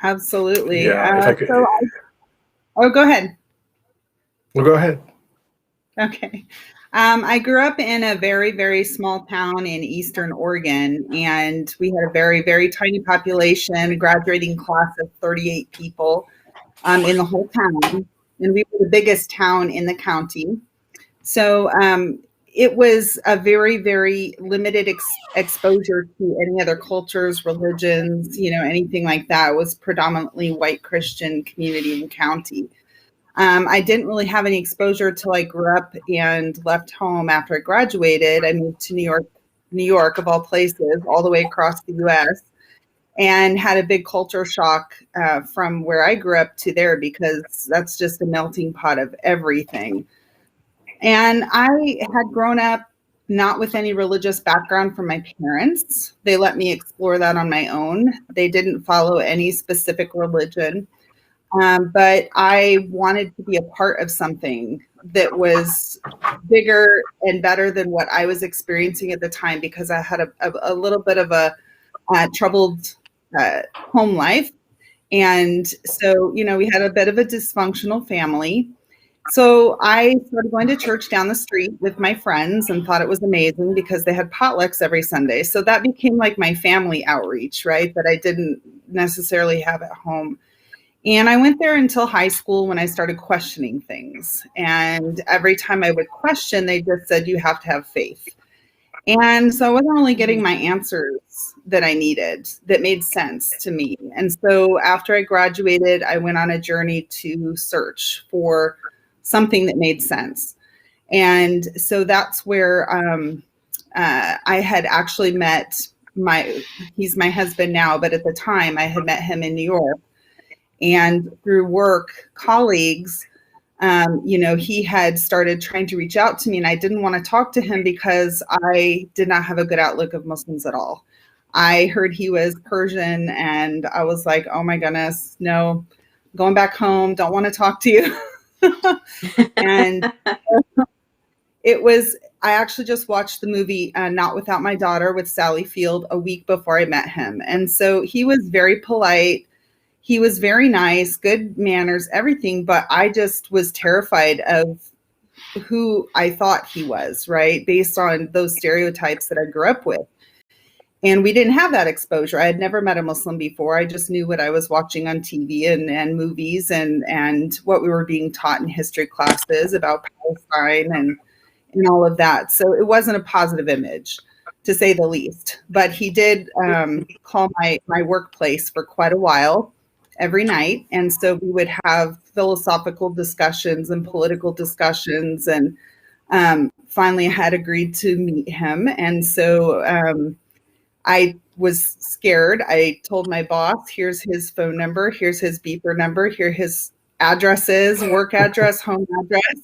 Absolutely. Yeah, if I could. Oh, go ahead. Well, go ahead. Okay. I grew up in a very, very small town in Eastern Oregon, and we had a very, very tiny population, a graduating class of 38 people in the whole town. And we were the biggest town in the county. So it was a very, very limited exposure to any other cultures, religions, anything like that. It was predominantly white Christian community and county. I didn't really have any exposure till I grew up and left home after I graduated. I moved to New York of all places, all the way across the U.S., and had a big culture shock from where I grew up to there, because that's just a melting pot of everything. And I had grown up not with any religious background from my parents. They let me explore that on my own. They didn't follow any specific religion. But I wanted to be a part of something that was bigger and better than what I was experiencing at the time, because I had a little bit of a troubled home life. And so, we had a bit of a dysfunctional family. So I started going to church down the street with my friends and thought it was amazing because they had potlucks every Sunday. So that became like my family outreach, right? That I didn't necessarily have at home. And I went there until high school, when I started questioning things. And every time I would question, they just said, you have to have faith. And so I wasn't really getting my answers that I needed that made sense to me. And so after I graduated, I went on a journey to search for something that made sense. And so that's where I had actually met he's my husband now, but at the time I had met him in New York. And through work colleagues, he had started trying to reach out to me, and I didn't want to talk to him because I did not have a good outlook of Muslims at all. I heard he was Persian, and I was like, oh my goodness, no, going back home, don't want to talk to you. And I actually just watched the movie Not Without My Daughter with Sally Field a week before I met him. And so he was very polite. He was very nice, good manners, everything. But I just was terrified of who I thought he was, right? Based on those stereotypes that I grew up with. And we didn't have that exposure. I had never met a Muslim before. I just knew what I was watching on TV and movies and what we were being taught in history classes about Palestine and all of that. So it wasn't a positive image, to say the least. But he did call my workplace for quite a while, every night. And so we would have philosophical discussions and political discussions. And finally I had agreed to meet him. And so I was scared. I told my boss, here's his phone number, here's his beeper number, here his addresses, work address, home address.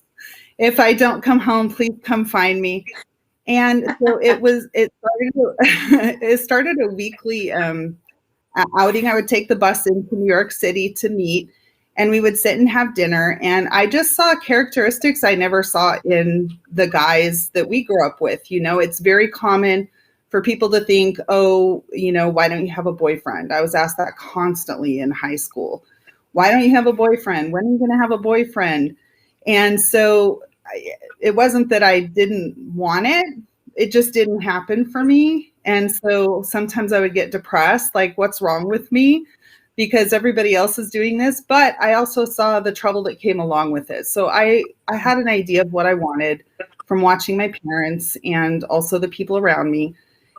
If I don't come home, please come find me. And so it started a weekly outing. I would take the bus into New York City to meet, and we would sit and have dinner. And I just saw characteristics I never saw in the guys that we grew up with. It's very common for people to think, oh, why don't you have a boyfriend? I was asked that constantly in high school. Why don't you have a boyfriend? When are you going to have a boyfriend? And so it wasn't that I didn't want it. It just didn't happen for me. And so sometimes I would get depressed, like, what's wrong with me? Because everybody else is doing this. But I also saw the trouble that came along with it. So I had an idea of what I wanted from watching my parents and also the people around me.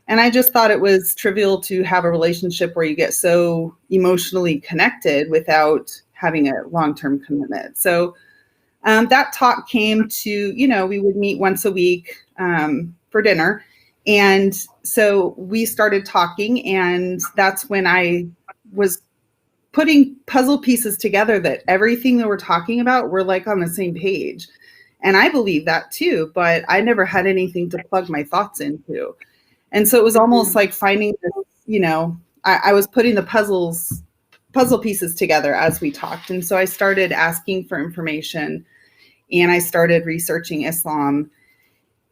And I just thought it was trivial to have a relationship where you get so emotionally connected without having a long-term commitment. So that talk came to, we would meet once a week for dinner. And so we started talking, and that's when I was putting puzzle pieces together that everything that we're talking about, we're like on the same page. And I believe that too, but I never had anything to plug my thoughts into. And so it was almost like finding this, I was putting the puzzle pieces together as we talked. And so I started asking for information, and I started researching Islam.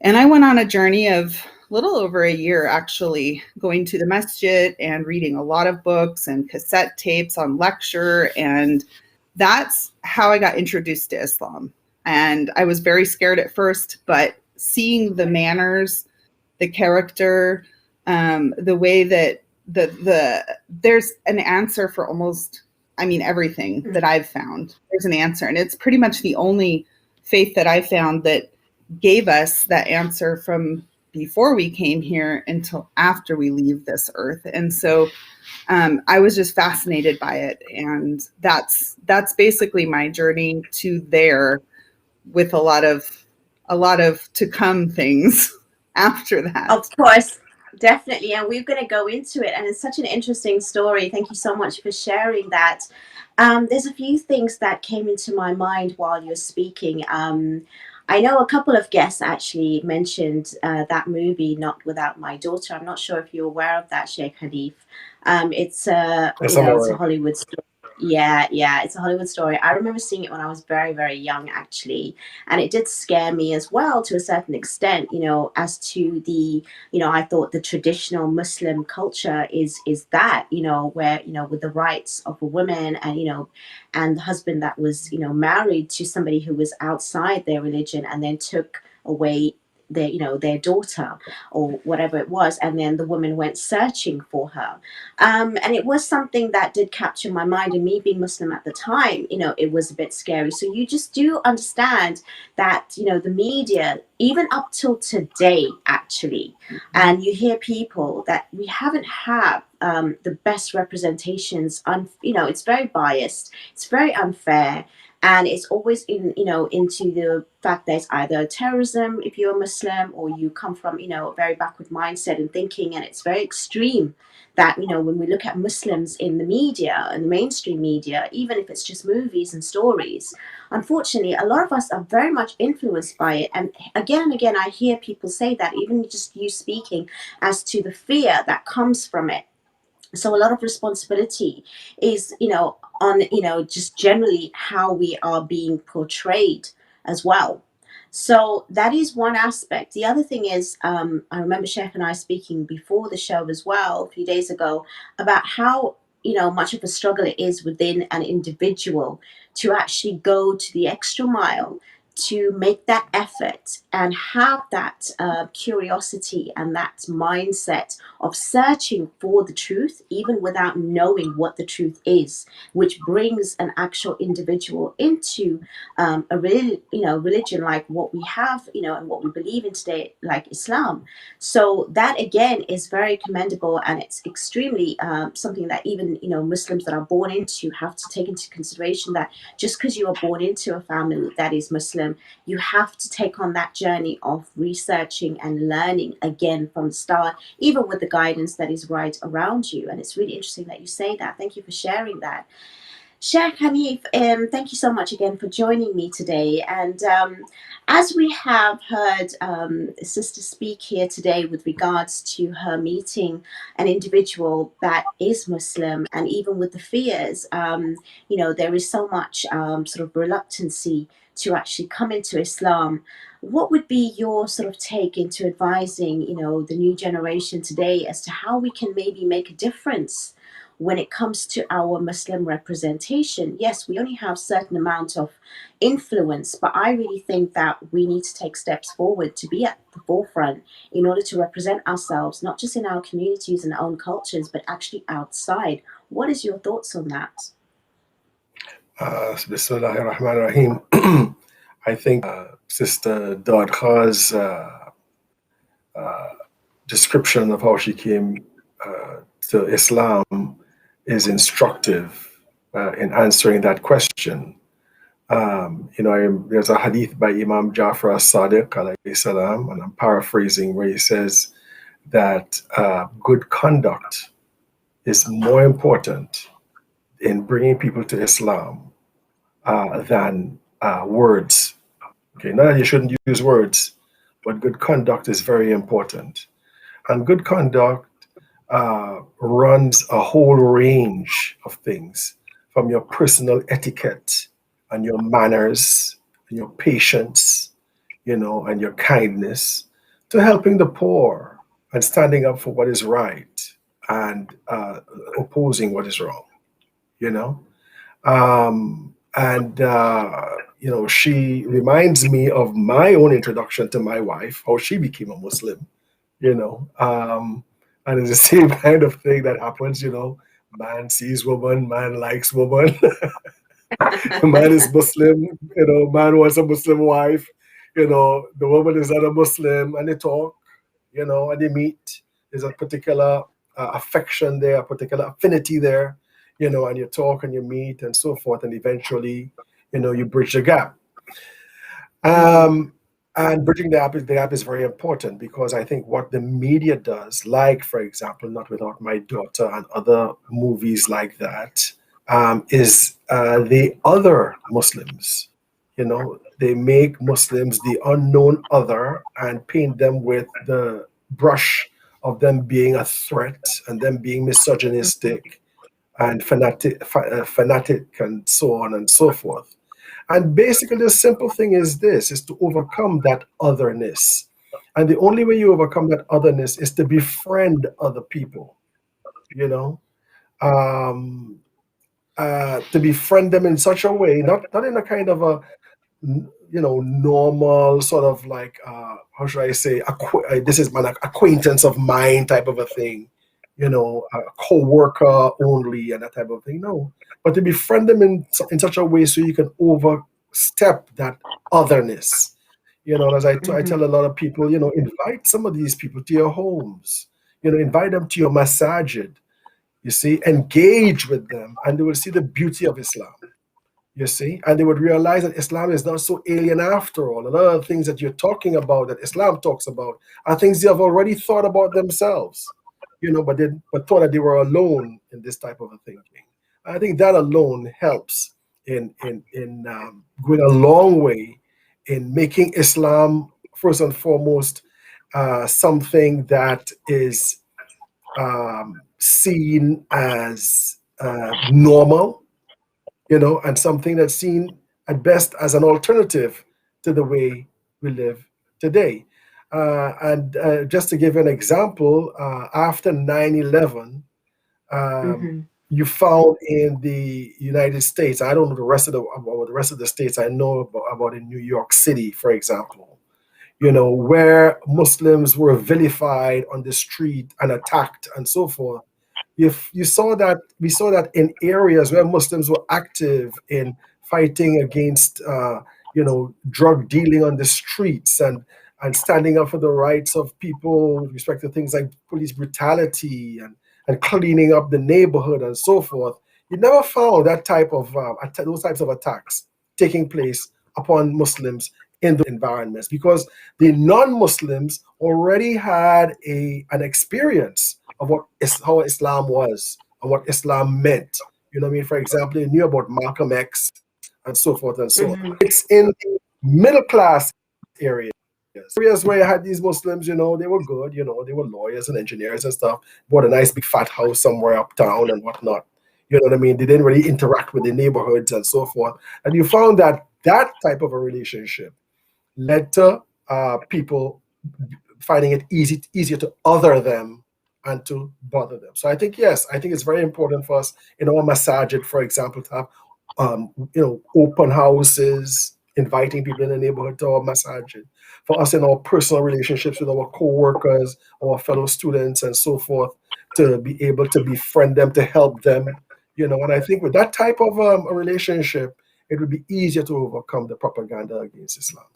And I went on a journey of little over a year actually, going to the masjid and reading a lot of books and cassette tapes on lecture. And that's how I got introduced to Islam. And I was very scared at first, but seeing the manners, the character, the way that there's an answer for almost, I mean, everything that I've found. There's an answer, and it's pretty much the only faith that I found that gave us that answer from before we came here until after we leave this earth. And so I was just fascinated by it, and that's basically my journey to there, with a lot of to come things after that. Of course, definitely. And we're going to go into it. And it's such an interesting story. Thank you so much for sharing that. There's a few things that came into my mind while you're speaking. I know a couple of guests actually mentioned that movie, Not Without My Daughter. I'm not sure if you're aware of that, Sheikh Hanif. It's it's a Hollywood story. Yeah, it's a Hollywood story. I remember seeing it when I was very, very young, actually. And it did scare me as well to a certain extent, as to the, I thought the traditional Muslim culture is that, where, with the rights of a woman and, and the husband that was, married to somebody who was outside their religion and then took away their daughter or whatever it was, and then the woman went searching for her, and it was something that did capture my mind. And me being Muslim at the time, it was a bit scary. So you just do understand that the media, even up till today actually, and you hear people that we haven't had the best representations. It's very biased, it's very unfair. And it's always into the fact that it's either terrorism if you're a Muslim, or you come from, a very backward mindset and thinking, and it's very extreme that, when we look at Muslims in the media and the mainstream media, even if it's just movies and stories, unfortunately, a lot of us are very much influenced by it. And again, I hear people say that, even just you speaking as to the fear that comes from it. So a lot of responsibility is, on, just generally how we are being portrayed as well. So that is one aspect. The other thing is, I remember Sheikh and I speaking before the show as well, a few days ago, about how, much of a struggle it is within an individual to actually go to the extra mile, to make that effort and have that curiosity and that mindset of searching for the truth, even without knowing what the truth is, which brings an actual individual into a religion like what we have, and what we believe in today, like Islam. So that again is very commendable, and it's extremely something that even Muslims that are born into have to take into consideration, that just because you are born into a family that is Muslim, you have to take on that journey of researching and learning again from the start, even with the guidance that is right around you. And it's really interesting that you say that. Thank you for sharing that. Sheikh Hanif, thank you so much again for joining me today. And as we have heard Sister speak here today with regards to her meeting an individual that is Muslim, and even with the fears, there is so much sort of reluctancy to actually come into Islam. What would be your sort of take into advising, the new generation today as to how we can maybe make a difference when it comes to our Muslim representation? Yes, we only have a certain amount of influence, but I really think that we need to take steps forward to be at the forefront in order to represent ourselves, not just in our communities and our own cultures, but actually outside. What is your thoughts on that? Bismillahir Rahmanir Rahim. I think Sister Dodka's description of how she came to Islam is instructive in answering that question. There's a hadith by Imam Jafar as-Sadiq alayhi salam, and I'm paraphrasing, where he says that good conduct is more important in bringing people to Islam than words. Okay, not that you shouldn't use words, but good conduct is very important. And good conduct runs a whole range of things, from your personal etiquette and your manners and your patience, and your kindness, to helping the poor, and standing up for what is right and opposing what is wrong, you know. And she reminds me of my own introduction to my wife, how she became a Muslim, you know. And it's the same kind of thing that happens, man sees woman, man likes woman. Man is Muslim, man wants a Muslim wife, the woman is not a Muslim, and they talk, and they meet. There's a particular affection there, a particular affinity there, and you talk and you meet and so forth, and eventually, you bridge the gap. And bridging the gap is very important, because I think what the media does, like, for example, Not Without My Daughter and other movies like that, is the other Muslims. They make Muslims the unknown other and paint them with the brush of them being a threat and them being misogynistic and fanatic and so on and so forth. And basically, the simple thing is this, is to overcome that otherness. And the only way you overcome that otherness is to befriend other people, to befriend them in such a way, not in a kind of a, normal sort of like, how should I say, this is an acquaintance of mine type of a thing, a co-worker only and that type of thing. No, but to befriend them in such a way so you can overstep that otherness. As I tell a lot of people, invite some of these people to your homes, invite them to your masajid, you see, engage with them, and they will see the beauty of Islam. You see, and they would realize that Islam is not so alien after all. A lot of things that you're talking about, that Islam talks about, are things they have already thought about themselves, but thought that they were alone in this type of a thinking. I think that alone helps in going a long way in making Islam, first and foremost, something that is seen as normal, and something that's seen at best as an alternative to the way we live today. And just to give an example, after 9/11, you found in the United States, I don't know about the rest of the states, I know about in New York City, for example, where Muslims were vilified on the street and attacked and so forth. We saw that in areas where Muslims were active in fighting against, drug dealing on the streets and standing up for the rights of people with respect to things like police brutality and cleaning up the neighborhood and so forth. You never found that type of those types of attacks taking place upon Muslims in the environments, because the non-Muslims already had an experience of how Islam was and what Islam meant. You know what I mean? For example, they knew about Malcolm X and so forth and so on. It's in the middle class areas where you had these Muslims, they were good, they were lawyers and engineers and stuff, bought a nice big fat house somewhere uptown and whatnot. You know what I mean? They didn't really interact with the neighborhoods and so forth. And you found that type of a relationship led to people finding it easier to other them and to bother them. So I think it's very important for us in our masajid, for example, to have open houses, inviting people in the neighborhood to our masajid. For us in our personal relationships with our co-workers, our fellow students and so forth, to be able to befriend them, to help them, and I think with that type of a relationship, it would be easier to overcome the propaganda against Islam.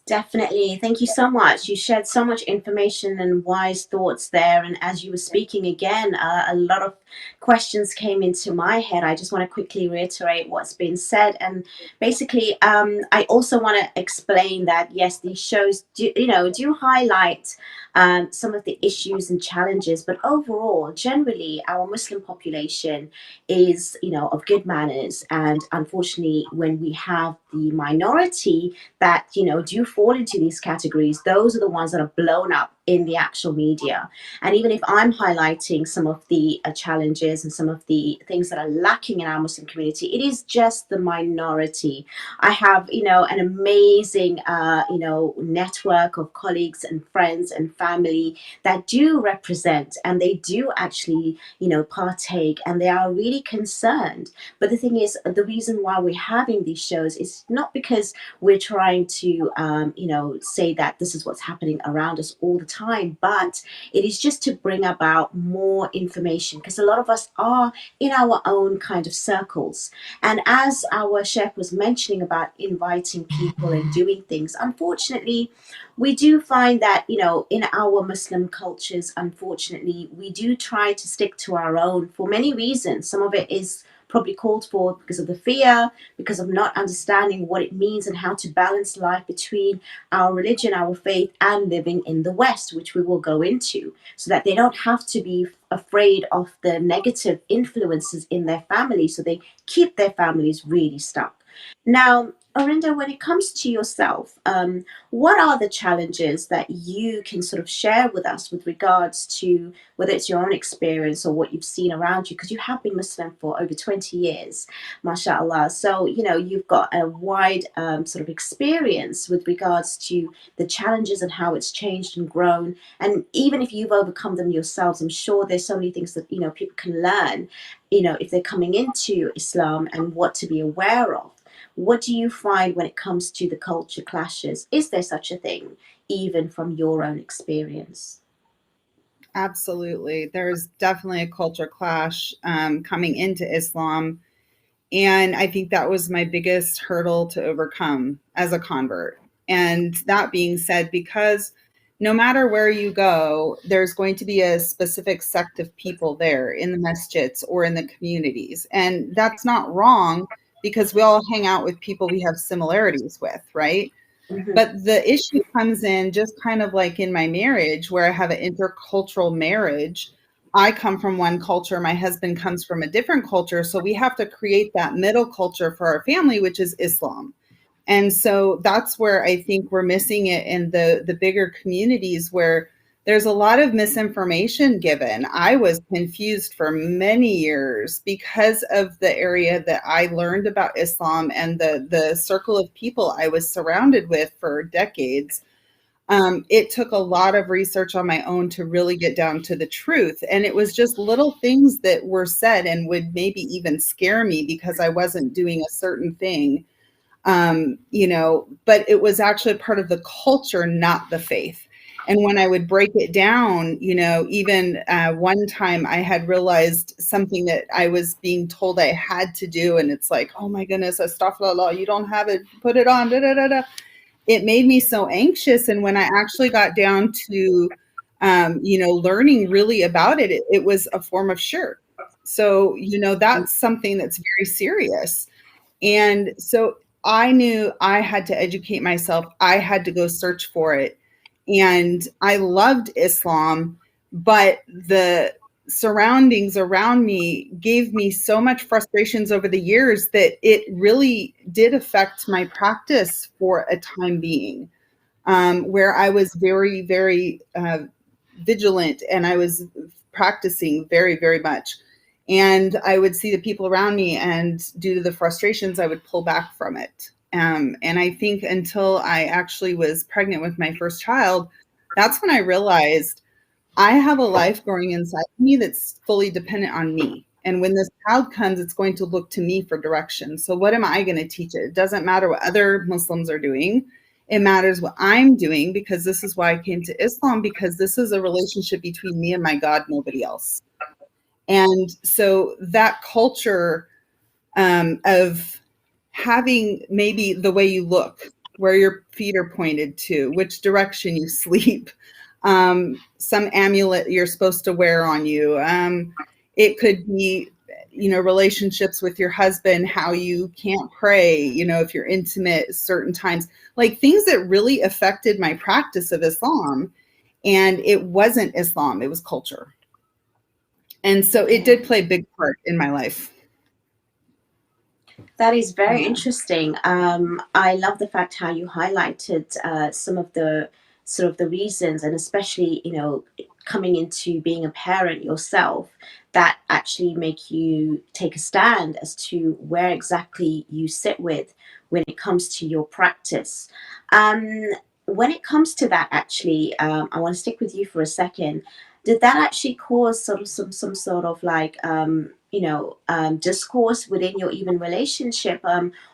Definitely. Thank you so much. You shared so much information and wise thoughts there. And as you were speaking again, a lot of questions came into my head. I just want to quickly reiterate what's been said. And basically, I also want to explain that, yes, these shows do highlight some of the issues and challenges. But overall, generally, our Muslim population is, of good manners. And unfortunately, when we have the minority that, do fall into these categories, those are the ones that are blown up in the actual media. And even if I'm highlighting some of the challenges and some of the things that are lacking in our Muslim community, it is just the minority. I have, an amazing, network of colleagues and friends and family that do represent, and they do actually, partake, and they are really concerned. But the thing is, the reason why we're having these shows is not because we're trying to, say that this is what's happening around us all the time, but it is just to bring about more information, because a lot of us are in our own kind of circles. And as our chef was mentioning about inviting people and doing things, unfortunately, we do find that, in our Muslim cultures, unfortunately, we do try to stick to our own for many reasons. Some of it is probably called for because of the fear, because of not understanding what it means and how to balance life between our religion, our faith, and living in the West, which we will go into, so that they don't have to be afraid of the negative influences in their family, so they keep their families really stuck. Now, Orinda, when it comes to yourself, what are the challenges that you can sort of share with us with regards to whether it's your own experience or what you've seen around you? Because you have been Muslim for over 20 years, mashallah. So, you've got a wide sort of experience with regards to the challenges and how it's changed and grown. And even if you've overcome them yourselves, I'm sure there's so many things that, people can learn, if they're coming into Islam, and what to be aware of. What do you find when it comes to the culture clashes? Is there such a thing, even from your own experience? Absolutely. There's definitely a culture clash coming into Islam. And I think that was my biggest hurdle to overcome as a convert. And that being said, because no matter where you go, there's going to be a specific sect of people there in the masjids or in the communities. And that's not wrong, because we all hang out with people we have similarities with, right? Mm-hmm. But the issue comes in just kind of like in my marriage, where I have an intercultural marriage. I come from one culture, my husband comes from a different culture. So we have to create that middle culture for our family, which is Islam. And so that's where I think we're missing it in the bigger communities, where there's a lot of misinformation given. I was confused for many years because of the area that I learned about Islam and the circle of people I was surrounded with for decades. It took a lot of research on my own to really get down to the truth. And it was just little things that were said and would maybe even scare me because I wasn't doing a certain thing. But it was actually part of the culture, not the faith. And when I would break it down, even one time I had realized something that I was being told I had to do. And it's like, oh my goodness, astaghfirullah, you don't have it, put it on, da, da, da, da. It made me so anxious. And when I actually got down to, learning really about it, it was a form of shirk. So, that's something that's very serious. And so I knew I had to educate myself. I had to go search for it. And I loved Islam, but the surroundings around me gave me so much frustrations over the years that it really did affect my practice for a time being, where I was very, very vigilant, and I was practicing very, very much. And I would see the people around me, and due to the frustrations, I would pull back from it. And I think until I actually was pregnant with my first child, that's when I realized I have a life growing inside me that's fully dependent on me. And when this child comes, it's going to look to me for direction. So what am I going to teach it? It doesn't matter what other Muslims are doing. It matters what I'm doing, because this is why I came to Islam, because this is a relationship between me and my God, nobody else. And so that culture of having maybe the way you look, where your feet are pointed to, which direction you sleep, some amulet you're supposed to wear on you. It could be, relationships with your husband, how you can't pray, if you're intimate certain times, like things that really affected my practice of Islam. And it wasn't Islam, it was culture. And so it did play a big part in my life. That is very interesting. I love the fact how you highlighted some of the sort of the reasons, and especially, coming into being a parent yourself, that actually make you take a stand as to where exactly you sit with when it comes to your practice. Um, when it comes to that, actually, I want to stick with you for a second. Did that actually cause sort of some sort of like discourse within your even relationship,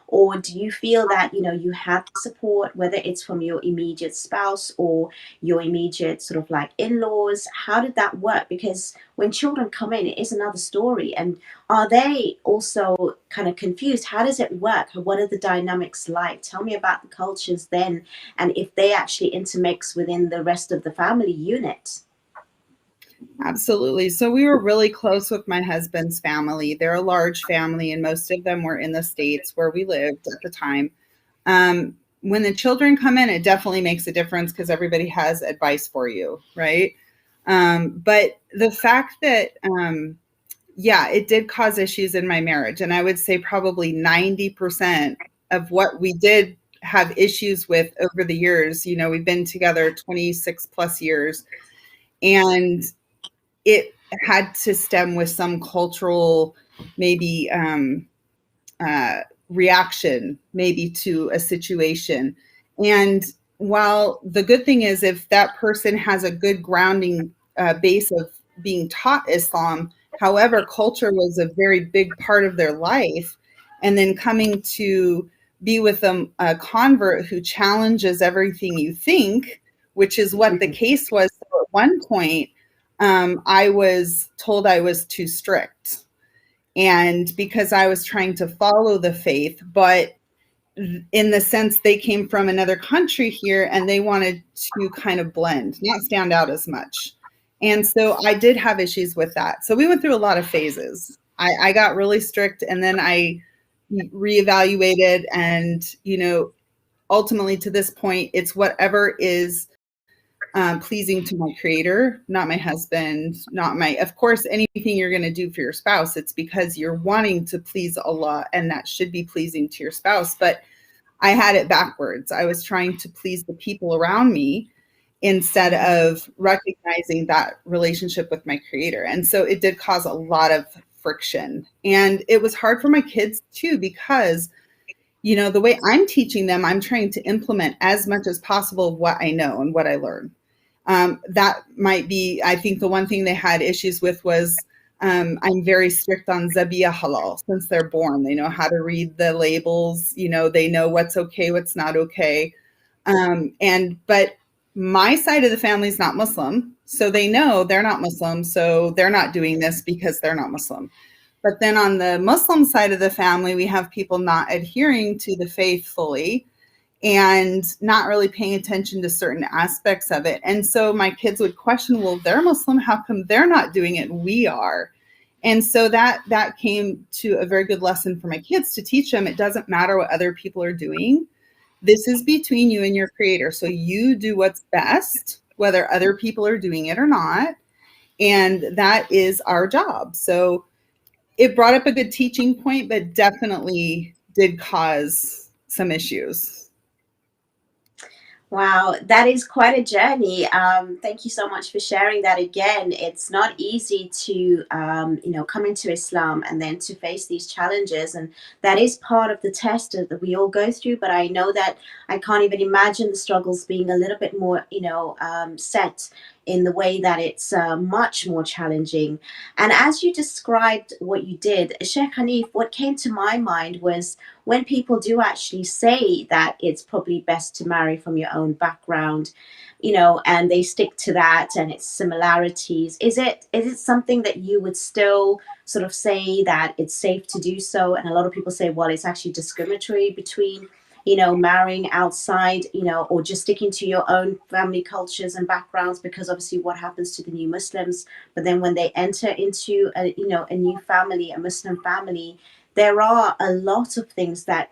or do you feel that you have support, whether it's from your immediate spouse or your immediate sort of like in-laws? How did that work? Because when children come in, it is another story. And are they also kind of confused? How does it work? What are the dynamics like? Tell me about the cultures then, and if they actually intermix within the rest of the family unit. Absolutely. So we were really close with my husband's family. They're a large family, and most of them were in the States where we lived at the time. When the children come in, it definitely makes a difference because everybody has advice for you, right? But the fact that, yeah, it did cause issues in my marriage. And I would say probably 90% of what we did have issues with over the years. We've been together 26 plus years, and it had to stem with some cultural, maybe reaction, maybe to a situation. And while the good thing is, if that person has a good grounding base of being taught Islam, however, culture was a very big part of their life. And then coming to be with a convert who challenges everything you think, which is what the case was. So at one point, I was told I was too strict. And because I was trying to follow the faith, but in the sense they came from another country here and they wanted to kind of blend, not stand out as much. And so I did have issues with that. So we went through a lot of phases. I got really strict, and then I reevaluated, and, ultimately to this point, it's whatever is pleasing to my creator, not my husband, of course, anything you're going to do for your spouse, it's because you're wanting to please Allah, and that should be pleasing to your spouse. But I had it backwards. I was trying to please the people around me instead of recognizing that relationship with my creator. And so it did cause a lot of friction. And it was hard for my kids too, because the way I'm teaching them, I'm trying to implement as much as possible what I know and what I learn. That might be, I think the one thing they had issues with was I'm very strict on Zabiya halal since they're born. They know how to read the labels, they know what's okay, what's not okay. But my side of the family is not Muslim, so they know they're not Muslim, so they're not doing this because they're not Muslim. But then on the Muslim side of the family, we have people not adhering to the faith fully and not really paying attention to certain aspects of it. And so my kids would question, well, they're Muslim, how come they're not doing it? We are. And so that came to a very good lesson for my kids to teach them. It doesn't matter what other people are doing. This is between you and your creator. So you do what's best, whether other people are doing it or not. And that is our job. So it brought up a good teaching point, but definitely did cause some issues. Wow, that is quite a journey. Thank you so much for sharing that again. It's not easy to, come into Islam and then to face these challenges. And that is part of the test that we all go through. But I know that I can't even imagine the struggles being a little bit more, set in the way that it's much more challenging. And as you described what you did, Sheikh Hanif, what came to my mind was when people do actually say that it's probably best to marry from your own background, and they stick to that and its similarities, is it something that you would still sort of say that it's safe to do so? And a lot of people say, well, it's actually discriminatory between marrying outside, or just sticking to your own family cultures and backgrounds, because obviously what happens to the new Muslims, but then when they enter into a new family, a Muslim family, there are a lot of things that,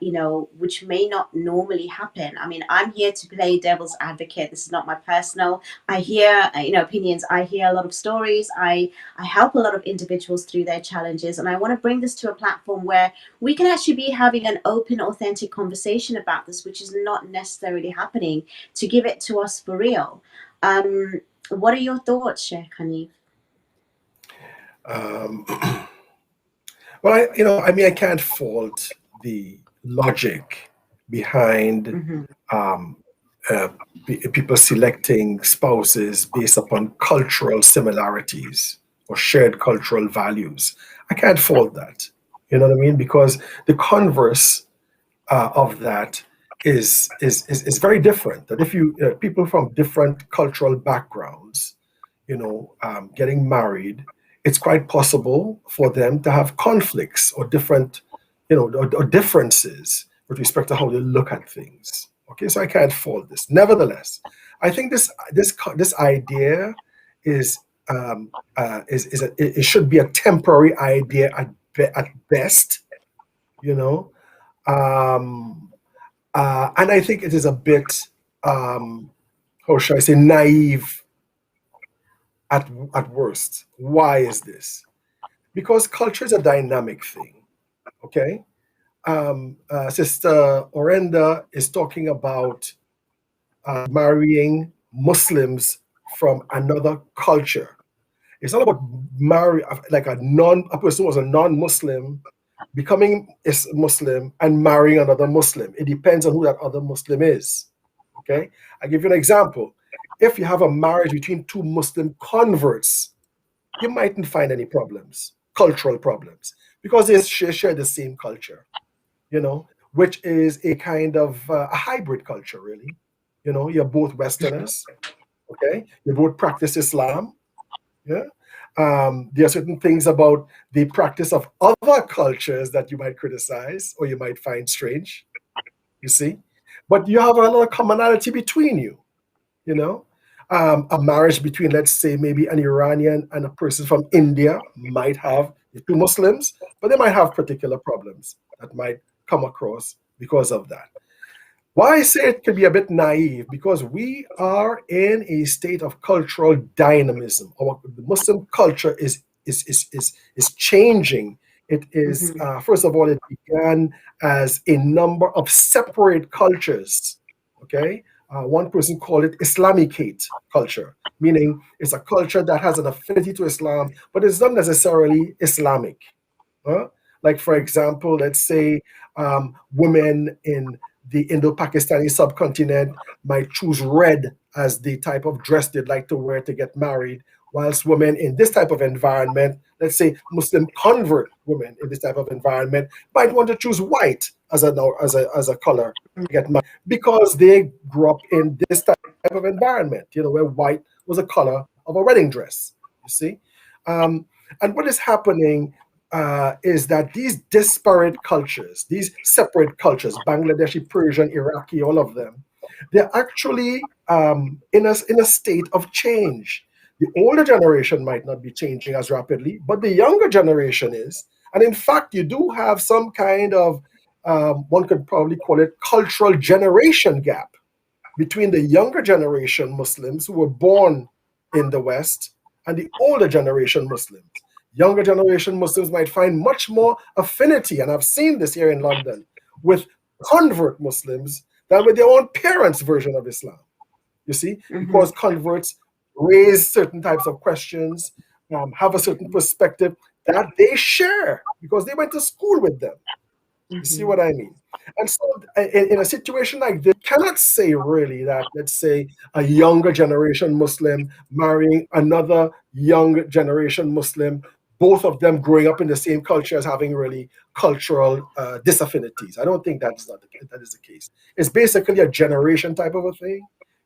which may not normally happen. I mean, I'm here to play devil's advocate. This is not my personal. I hear, opinions. I hear a lot of stories. I help a lot of individuals through their challenges, and I want to bring this to a platform where we can actually be having an open, authentic conversation about this, which is not necessarily happening, to give it to us for real. What are your thoughts, Sheikh Hanif? Well, I can't fault the logic behind people selecting spouses based upon cultural similarities or shared cultural values. I can't fault that. You know what I mean? Because the converse of that is very different. That if you people from different cultural backgrounds, getting married, it's quite possible for them to have conflicts or different, or differences with respect to how they look at things. Okay, so I can't fault this. Nevertheless, I think this idea it should be a temporary idea at best, and I think it is a bit, how should I say, naive at worst. Why is this? Because culture is a dynamic thing. Okay, Sister Orenda is talking about marrying Muslims from another culture. It's not about marry like a person who was a non-Muslim becoming a Muslim and marrying another Muslim. It depends on who that other Muslim is. Okay, I give you an example. If you have a marriage between two Muslim converts, you mightn't find any problems, cultural problems, because they share the same culture, which is a kind of a hybrid culture, really. You're both Westerners, okay? You both practice Islam, yeah? There are certain things about the practice of other cultures that you might criticize or you might find strange, you see? But you have a lot of commonality between you, a marriage between, let's say, maybe an Iranian and a person from India might have two Muslims, but they might have particular problems that might come across because of that. Why I say it can be a bit naive? Because we are in a state of cultural dynamism. The Muslim culture is changing. It is, first of all, it began as a number of separate cultures, okay? One person called it Islamicate culture, meaning it's a culture that has an affinity to Islam, but it's not necessarily Islamic. Like, for example, let's say women in the Indo-Pakistani subcontinent might choose red as the type of dress they'd like to wear to get married, whilst women in this type of environment, let's say Muslim convert women in this type of environment, might want to choose white as a color to get married because they grew up in this type of environment, where white was a color of a wedding dress, you see? And what is happening is that these disparate cultures, these separate cultures, Bangladeshi, Persian, Iraqi, all of them, they're actually in a state of change. The older generation might not be changing as rapidly, but the younger generation is. And in fact, you do have some kind of, one could probably call it cultural generation gap between the younger generation Muslims who were born in the West and the older generation Muslims. Younger generation Muslims might find much more affinity, and I've seen this here in London, with convert Muslims than with their own parents' version of Islam. You see, because converts raise certain types of questions, have a certain perspective that they share because they went to school with them. You see what I mean? And so in a situation like this, cannot say really that, let's say, a younger generation Muslim marrying another young generation Muslim, both of them growing up in the same culture, as having really cultural disaffinities. I don't think that is the case. It's basically a generation type of a thing,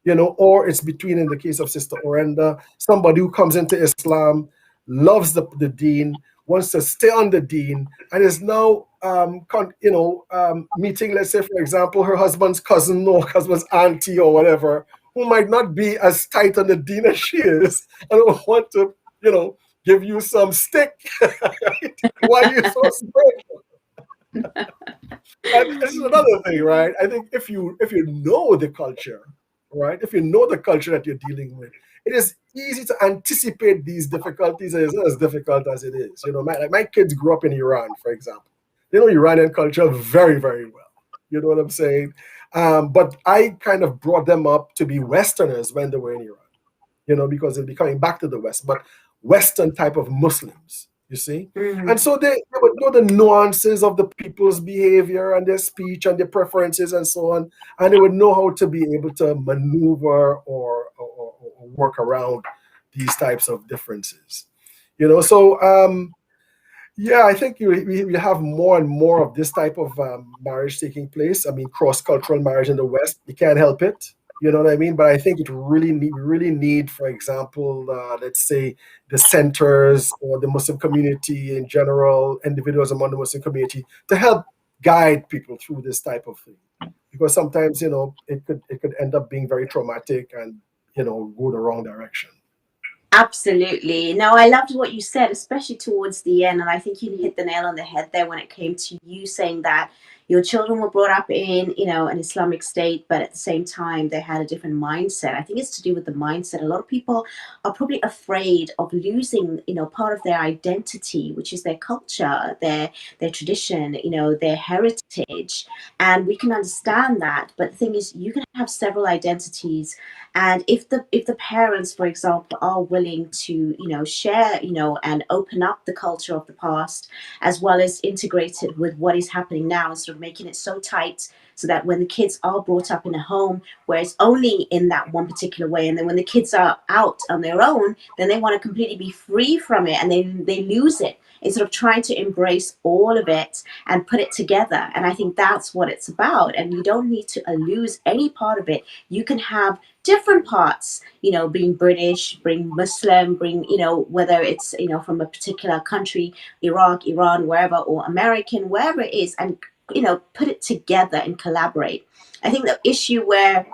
or it's between, in the case of Sister Orenda, somebody who comes into Islam, loves the deen, wants to stay on the deen, and is now meeting, let's say, for example, her husband's cousin or husband's auntie or whatever, who might not be as tight on the deen as she is, and don't want to, give you some stick. Why are you so spiritual? And this is another thing, right? I think if you know the culture, right? If you know the culture that you're dealing with, it is easy to anticipate these difficulties, and it's not as difficult as it is. You know, my kids grew up in Iran, for example. They know Iranian culture very, very well. You know what I'm saying? But I kind of brought them up to be Westerners when they were in Iran, you know, because they'll be coming back to the West, but Western type of Muslims, you see? And so they would know the nuances of the people's behavior and their speech and their preferences and so on. And they would know how to be able to maneuver or work around these types of differences. You know, so yeah, I think we have more and more of this type of marriage taking place. I mean, cross-cultural marriage in the West, you can't help it. You know what I mean? But I think it really need, for example, let's say the centers or the Muslim community in general, individuals among the Muslim community, to help guide people through this type of thing. Because sometimes, you know, it could end up being very traumatic and, you know, go the wrong direction. Absolutely. No, I loved what you said, especially towards the end. And I think you hit the nail on the head there when it came to you saying that your children were brought up in, an Islamic state, but at the same time, they had a different mindset. I think it's to do with the mindset. A lot of people are probably afraid of losing, part of their identity, which is their culture, their tradition, their heritage. And we can understand that. But the thing is, you can have several identities, and if the parents, for example, are willing to share and open up the culture of the past, as well as integrate it with what is happening now, and sort of making it so tight so that when the kids are brought up in a home where it's only in that one particular way, and then when the kids are out on their own, then they want to completely be free from it, and they lose it, instead of trying to embrace all of it and put it together. And I think that's what it's about. And you don't need to lose any part of it. You can have different parts, being British, being Muslim, being, whether it's, from a particular country, Iraq, Iran, wherever, or American, wherever it is, and, put it together and collaborate. I think the issue where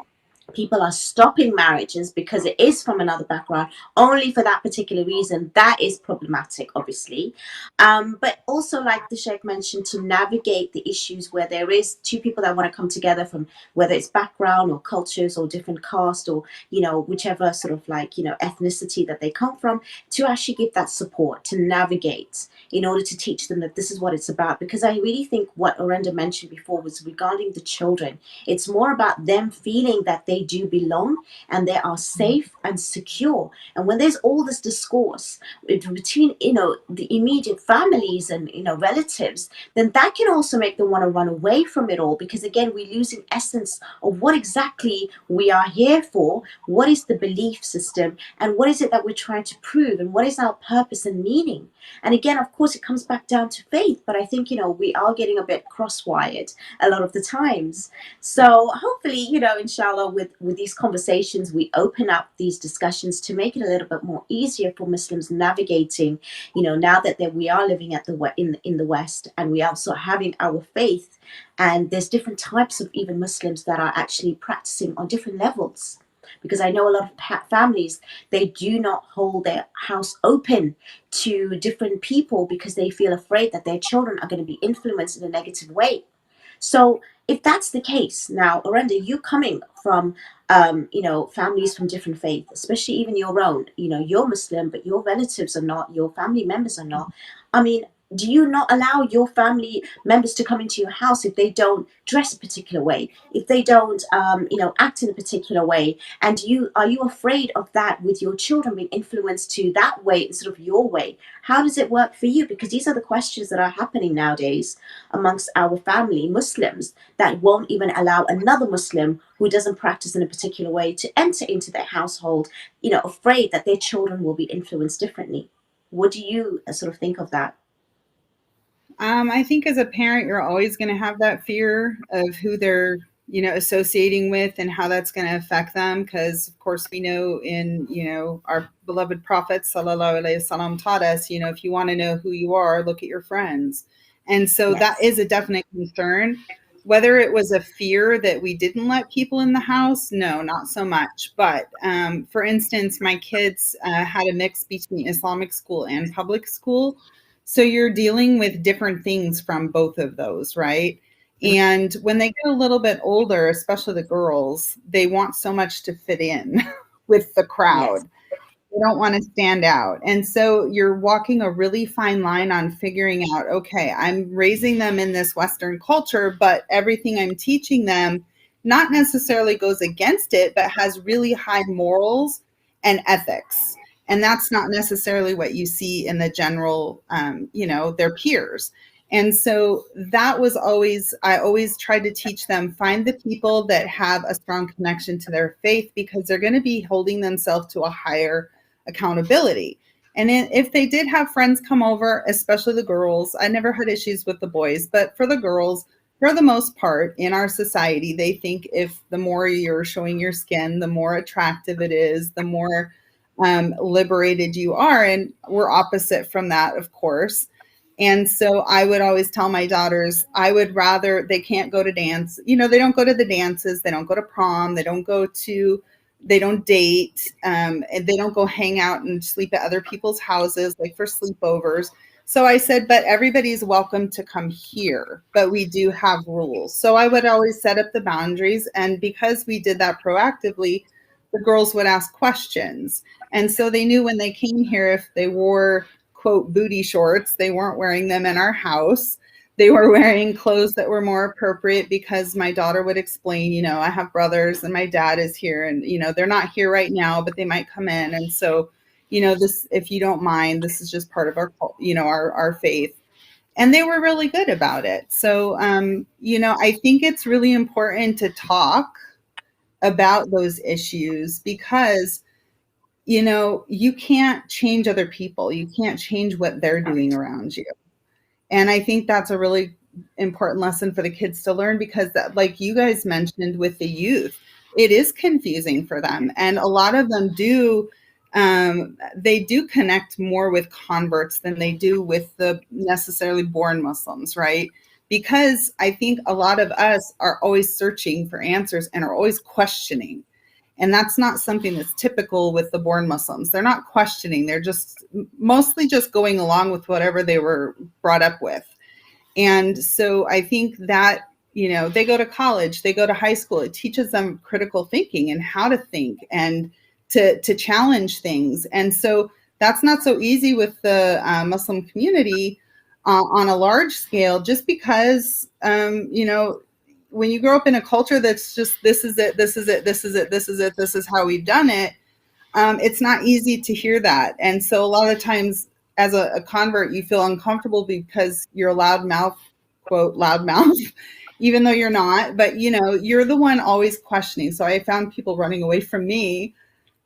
people are stopping marriages because it is from another background only for that particular reason, that is problematic, obviously. But also, like the Sheikh mentioned, to navigate the issues where there is two people that want to come together from whether it's background or cultures or different caste or whichever sort of ethnicity that they come from, to actually give that support to navigate in order to teach them that this is what it's about. Because I really think what Orenda mentioned before was regarding the children. It's more about them feeling that they do belong and they are safe and secure. And when there's all this discourse between the immediate families and relatives, then that can also make them want to run away from it all, because again, we're losing essence of what exactly we are here for, what is the belief system, and what is it that we're trying to prove, and what is our purpose and meaning. And again, of course, it comes back down to faith, but I think we are getting a bit cross-wired a lot of the times. So hopefully, inshallah, with these conversations, we open up these discussions to make it a little bit more easier for Muslims navigating, now that we are living in the West, and we are also having our faith, and there's different types of even Muslims that are actually practicing on different levels. Because I know a lot of families, they do not hold their house open to different people because they feel afraid that their children are going to be influenced in a negative way. So if that's the case, now, Orenda, you coming from, families from different faiths, especially even your own, you're Muslim, but your relatives are not, your family members are not. I mean, do you not allow your family members to come into your house if they don't dress a particular way, if they don't, act in a particular way? And are you afraid of that with your children being influenced to that way instead of your way? How does it work for you? Because these are the questions that are happening nowadays amongst our family Muslims, that won't even allow another Muslim who doesn't practice in a particular way to enter into their household, afraid that their children will be influenced differently. What do you sort of think of that? I think as a parent, you're always going to have that fear of who they're, associating with and how that's going to affect them. Because of course we know our beloved Prophet sallallahu alaihi wasallam taught us, if you want to know who you are, look at your friends. And so Yes. that is a definite concern. Whether it was a fear that we didn't let people in the house, no, not so much. But for instance, my kids had a mix between Islamic school and public school. So you're dealing with different things from both of those, right? And when they get a little bit older, especially the girls, they want so much to fit in with the Yes. crowd. They don't want to stand out. And so you're walking a really fine line on figuring out, okay, I'm raising them in this Western culture, but everything I'm teaching them not necessarily goes against it, but has really high morals and ethics. And that's not necessarily what you see in the general, their peers. And so that was always, I always tried to teach them, find the people that have a strong connection to their faith, because they're going to be holding themselves to a higher accountability. And if they did have friends come over, especially the girls, I never had issues with the boys, but for the girls, for the most part in our society, they think if the more you're showing your skin, the more attractive it is, the more liberated you are. And we're opposite from that, of course. And so I would always tell my daughters, I would rather, they can't go to dance. They don't go to the dances. They don't go to prom. They don't date, and they don't go hang out and sleep at other people's houses, like for sleepovers. So I said, but everybody's welcome to come here, but we do have rules. So I would always set up the boundaries. And because we did that proactively, the girls would ask questions. And so they knew when they came here, if they wore, quote, booty shorts, they weren't wearing them in our house. They were wearing clothes that were more appropriate, because my daughter would explain, I have brothers and my dad is here, and, they're not here right now, but they might come in. And so, this, if you don't mind, this is just part of our, our faith. And they were really good about it. So, I think it's really important to talk about those issues, because you can't change other people. You can't change what they're doing around you. And I think that's a really important lesson for the kids to learn, because that, like you guys mentioned with the youth, it is confusing for them. And a lot of them they do connect more with converts than they do with the necessarily born Muslims, right? Because I think a lot of us are always searching for answers and are always questioning. And that's not something that's typical with the born Muslims. They're not questioning. They're just mostly just going along with whatever they were brought up with. And so I think that, they go to college, they go to high school. It teaches them critical thinking and how to think and to challenge things. And so that's not so easy with the Muslim community on a large scale, just because, when you grow up in a culture that's just, this is it, this is it, this is it, this is it, this is how we've done it, it's not easy to hear that. And so a lot of times as a convert, you feel uncomfortable because you're a loudmouth, quote, loudmouth, even though you're not, but you're the one always questioning. So I found people running away from me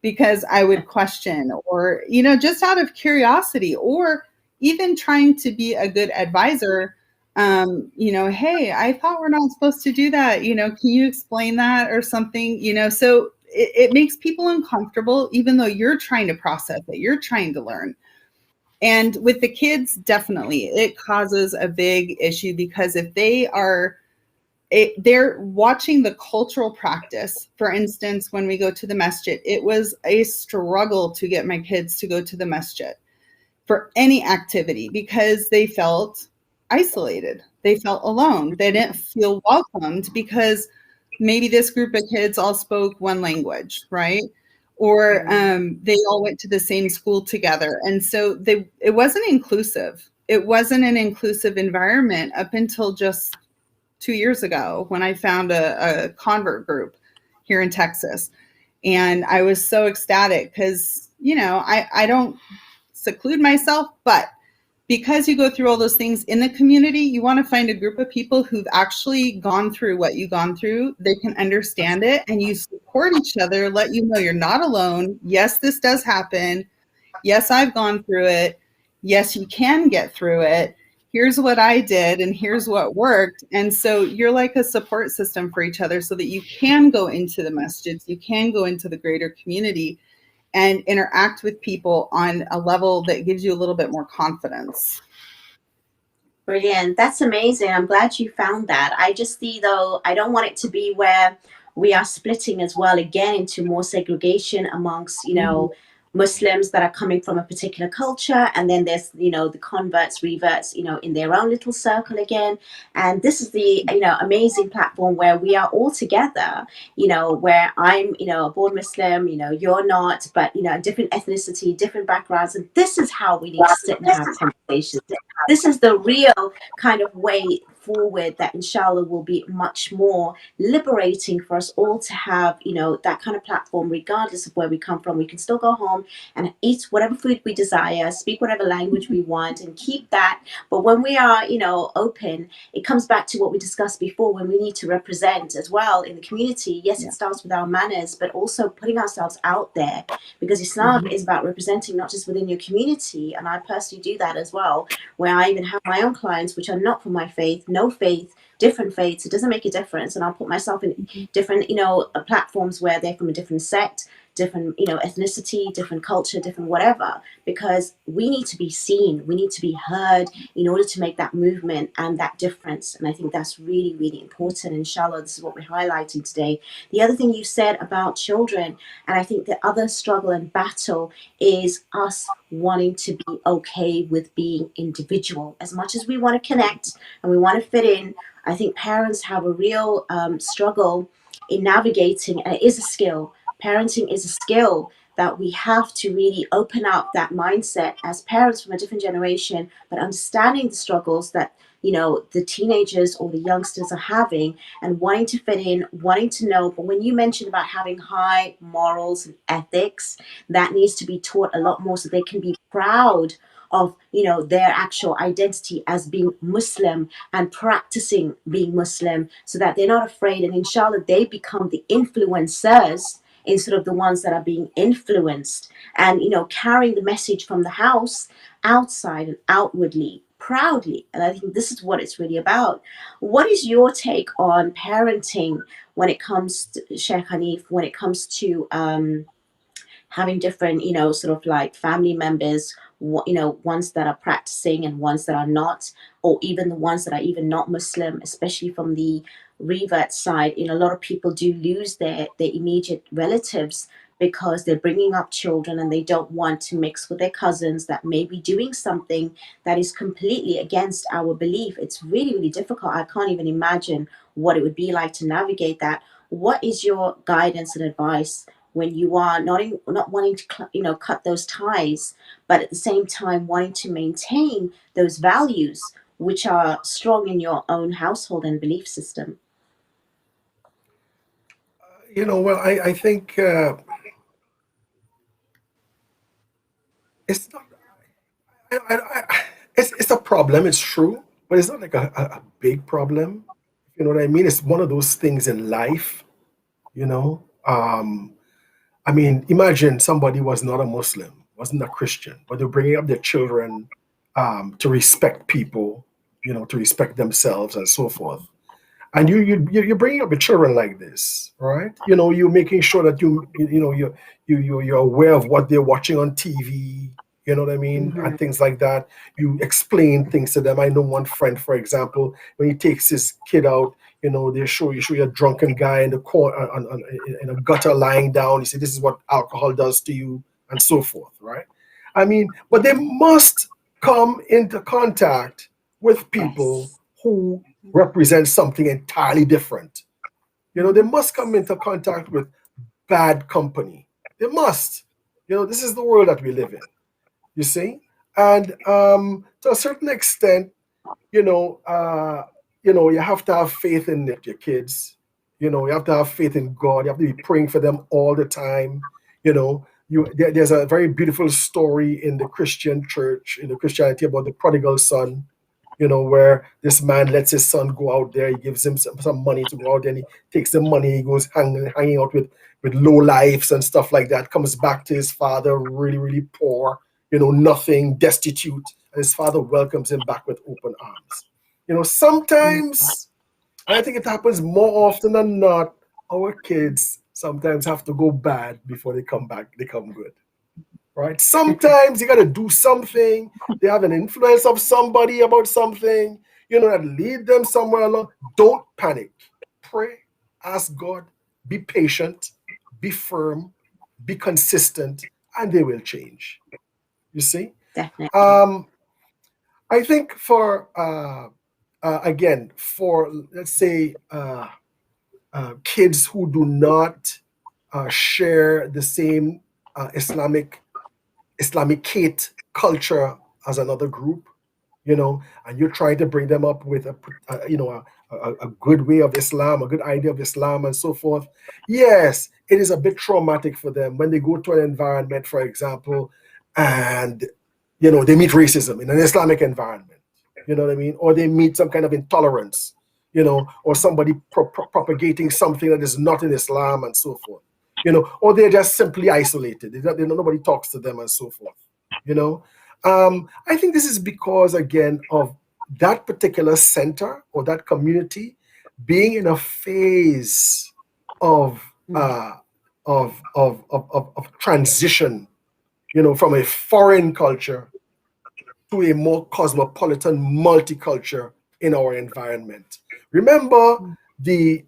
because I would question, or, just out of curiosity, or even trying to be a good advisor. Hey, I thought we're not supposed to do that. Can you explain that or something? So it makes people uncomfortable, even though you're trying to process it, you're trying to learn. And with the kids, definitely, it causes a big issue, because if they're watching the cultural practice. For instance, when we go to the masjid, it was a struggle to get my kids to go to the masjid for any activity, because they felt isolated. They felt alone. They didn't feel welcomed, because maybe this group of kids all spoke one language, right? Or they all went to the same school together. And so it wasn't inclusive. It wasn't an inclusive environment up until just 2 years ago, when I found a convert group here in Texas. And I was so ecstatic, because, I don't seclude myself, but because you go through all those things in the community, you want to find a group of people who've actually gone through what you've gone through. They can understand it, and you support each other, let you know you're not alone. Yes, this does happen. Yes, I've gone through it. Yes, you can get through it. Here's what I did, and here's what worked. And so you're like a support system for each other, so that you can go into the masjids, you can go into the greater community and interact with people on a level that gives you a little bit more confidence. Brilliant. That's amazing. I'm glad you found that. I just see, though, I don't want it to be where we are splitting as well, again, into more segregation amongst, Muslims that are coming from a particular culture, and then there's, you know, the converts, reverts, you know, in their own little circle again. And this is the, you know, amazing platform where we are all together, you know, where I'm, you know, a born Muslim, you know, you're not, but, you know, different ethnicity, different backgrounds. And this is how we need to sit and have conversations. This is the real kind of way forward that inshallah will be much more liberating for us all to have, you know, that kind of platform. Regardless of where we come from, we can still go home and eat whatever food we desire, speak whatever language we want, and keep that. But when we are, you know, open, it comes back to what we discussed before, when we need to represent as well in the community. Yes, it starts with our manners, but also putting ourselves out there, because Islam is about representing not just within your community. And I personally do that as well, where I even have my own clients which are not from my faith, no faith, different faiths. It doesn't make a difference. And I'll put myself in different, you know, platforms where they're from a different sect, different, you know, ethnicity, different culture, different whatever, because we need to be seen, we need to be heard in order to make that movement and that difference. And I think that's really, really important. Inshallah, this is what we're highlighting today. The other thing you said about children, and I think the other struggle and battle is us wanting to be okay with being individual. As much as we want to connect and we want to fit in, I think parents have a real struggle in navigating, and it is a skill. Parenting is a skill that we have to really open up that mindset as parents from a different generation, but understanding the struggles that, you know, the teenagers or the youngsters are having, and wanting to fit in, wanting to know. But when you mentioned about having high morals and ethics, that needs to be taught a lot more so they can be proud of, you know, their actual identity as being Muslim and practicing being Muslim, so that they're not afraid, and inshallah they become the influencers instead of the ones that are being influenced, and, you know, carrying the message from the house outside and outwardly proudly. And I think this is what it's really about. What is your take on parenting when it comes to Sheikh Hanif, when it comes to having different, you know, sort of like family members, you know, ones that are practicing and ones that are not, or even the ones that are even not Muslim, especially from the revert side? You know, a lot of people do lose their immediate relatives because they're bringing up children and they don't want to mix with their cousins that may be doing something that is completely against our belief. It's really, really difficult. I can't even imagine what it would be like to navigate that. What is your guidance and advice when you are not wanting to, you know, cut those ties, but at the same time wanting to maintain those values which are strong in your own household and belief system? You know, well, I think it's not. It's a problem. It's true, but it's not like a big problem. You know what I mean? It's one of those things in life. You know, I mean, imagine somebody was not a Muslim, wasn't a Christian, but they're bringing up their children to respect people, you know, to respect themselves and so forth. And you're bringing up your children like this, right? You know, you're making sure that you know you're aware of what they're watching on TV. You know what I mean, Mm-hmm. and things like that. You explain things to them. I know one friend, for example, when he takes his kid out, you know, you show you a drunken guy in the corner in a gutter lying down. You say, "This is what alcohol does to you," and so forth, right? I mean, but they must come into contact with people Yes. who represent something entirely different. You know, they Mm-hmm. must come into contact with bad company. They must. You know, this is the world that we live in, you see? And to a certain extent, you know, you have to have faith in your kids. You know, you have to have faith in God. You have to be praying for them all the time. You know, there's a very beautiful story in the Christian church, in the Christianity, about the prodigal son. You know, where this man lets his son go out there. He gives him some money to go out there, and he takes the money. He goes hanging out with low lives and stuff like that. Comes back to his father, really, really poor. You know, nothing, destitute, and his father welcomes him back with open arms. You know, sometimes, and I think it happens more often than not, our kids sometimes have to go bad before they come back, they come good, right? Sometimes you got to do something. They have an influence of somebody about something, you know, that lead them somewhere along. Don't panic. Pray, ask God, be patient, be firm, be consistent, and they will change. You see? Definitely. I think for again, for let's say kids who do not share the same Islamicate culture as another group, and you're trying to bring them up with a good way of Islam, a good idea of Islam, and so forth. Yes, it is a bit traumatic for them when they go to an environment, for example, and they meet racism in an Islamic environment. You know what I mean? Or they meet some kind of intolerance, or somebody propagating something that is not in Islam and so forth. Or they're just simply isolated. Nobody talks to them and so forth. I think this is because, again, of that particular center or that community being in a phase of transition, from a foreign culture to a more cosmopolitan multicultural in our environment. Remember the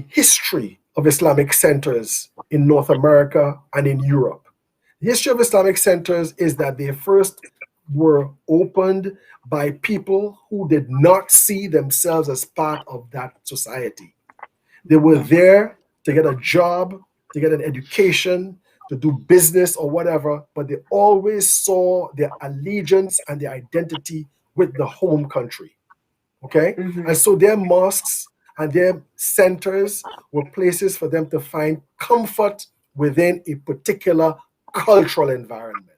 history of Islamic centers in North America and in Europe. The history of Islamic centers is that they first were opened by people who did not see themselves as part of that society. They were there to get a job, to get an education, to do business or whatever, but they always saw their allegiance and their identity with the home country. Okay? And so their mosques and their centers were places for them to find comfort within a particular cultural environment.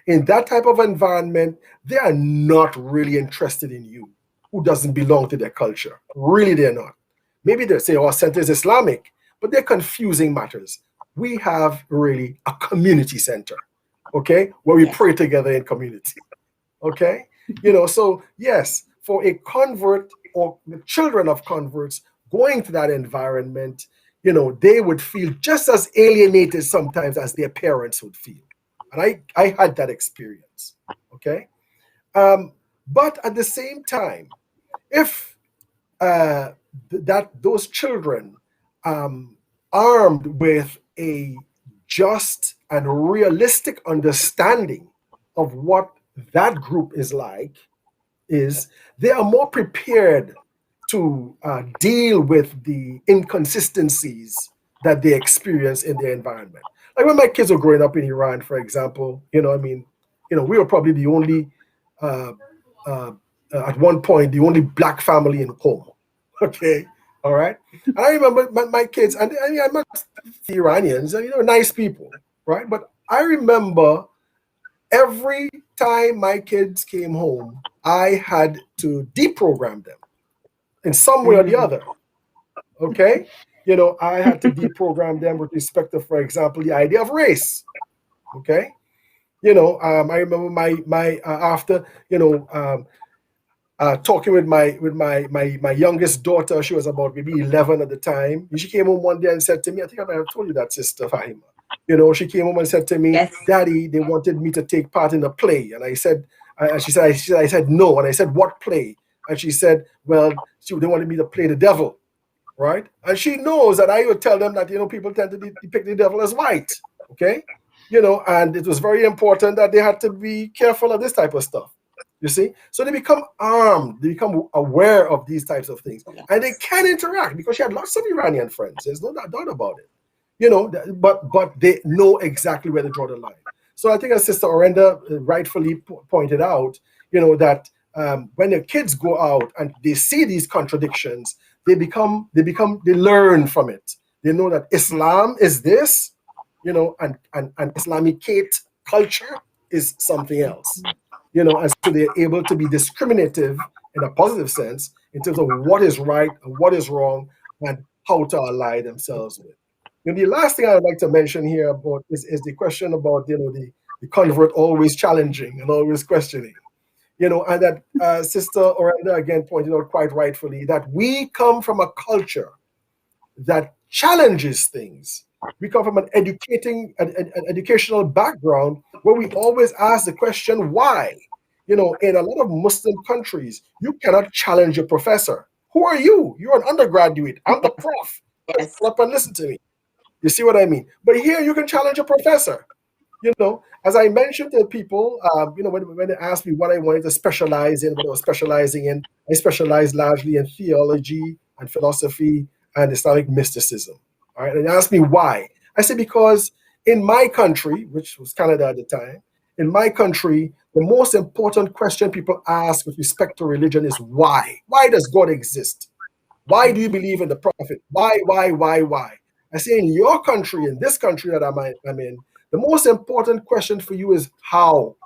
In that type of environment, they are not really interested in you who doesn't belong to their culture. Really, they're not. Maybe they say our center is Islamic, but they're confusing matters. We have really a community center, okay, where we pray together in community, okay? So yes, for a convert or the children of converts going to that environment, they would feel just as alienated sometimes as their parents would feel. And I had that experience, okay? But at the same time, if those children armed with a just and realistic understanding of what that group is like, they are more prepared to deal with the inconsistencies that they experience in their environment. Like when my kids were growing up in Iran, for example, we were probably the only, at one point, the only black family in home. Okay, all right. And I remember my kids, and I mean, I'm not the Iranians, and nice people, right? But I remember every time my kids came home, I had to deprogram them in some way or the other. Okay, I had to deprogram them with respect to, for example, the idea of race. Okay, I remember my after talking with my youngest daughter. She was about maybe 11 at the time. She came home one day and said to me, I think I might have told you that, Sister Fahima. She came home and said to me, Yes. Daddy, they wanted me to take part in a play. And I said, I said no. And I said, what play? And she said, well, they wanted me to play the devil, right? And she knows that I would tell them that, people tend to depict the devil as white, okay? And it was very important that they had to be careful of this type of stuff. You see? So they become armed, they become aware of these types of things. Yes. And they can interact because she had lots of Iranian friends. There's no doubt about it. But they know exactly where to draw the line. So I think as Sister Orenda rightfully pointed out, that when the kids go out and they see these contradictions, they learn from it. They know that Islam is this, and Islamicate culture is something else. And so they're able to be discriminative in a positive sense in terms of what is right and what is wrong and how to ally themselves with. And the last thing I would like to mention here about is the question about, the convert always challenging and always questioning. And that Sister Orenda again pointed out quite rightfully that we come from a culture that challenges things. We come from an educational background where we always ask the question, why? In a lot of Muslim countries, you cannot challenge your professor. Who are you? You're an undergraduate. I'm the prof. Yes. Come up and listen to me. You see what I mean? But here you can challenge a professor. You know, as I mentioned to people, you know, when they asked me what I wanted to specialize in, what I was specializing in, I specialized largely in theology and philosophy and Islamic mysticism. All right. And they asked me why. I said, because in my country, which was Canada at the time, in my country, the most important question people ask with respect to religion is why? Why does God exist? Why do you believe in the prophet? Why? I say in your country, in this country that I'm in, the most important question for you is how,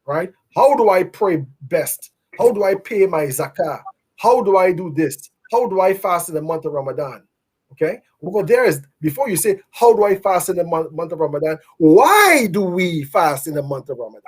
right? How do I pray best? How do I pay my zakah? How do I do this? How do I fast in the month of Ramadan? Okay. Over there is, before you say, how do I fast in the month of Ramadan? Why do we fast in the month of Ramadan?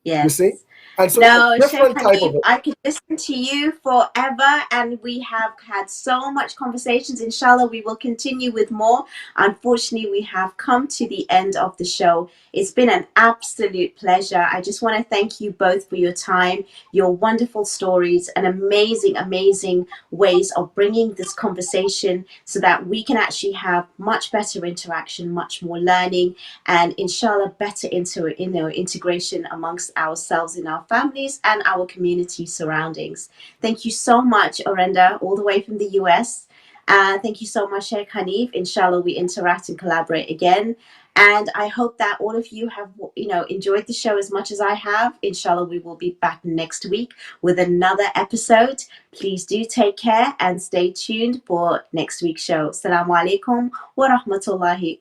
You Yes. see? And so it's a No, Sheikh different type of Hanif, I could listen to you forever, and we have had so much conversations. Inshallah, we will continue with more. Unfortunately, we have come to the end of the show. It's been an absolute pleasure. I just want to thank you both for your time, your wonderful stories, and amazing ways of bringing this conversation so that we can actually have much better interaction, much more learning, and inshallah better integration amongst ourselves in our families and our community surroundings. Thank you so much, Orenda, all the way from the US. Thank you so much, Sheikh Hanif. Inshallah, we interact and collaborate again. And I hope that all of you have, enjoyed the show as much as I have. Inshallah, we will be back next week with another episode. Please do take care and stay tuned for next week's show. Assalamu alaikum wa rahmatullahi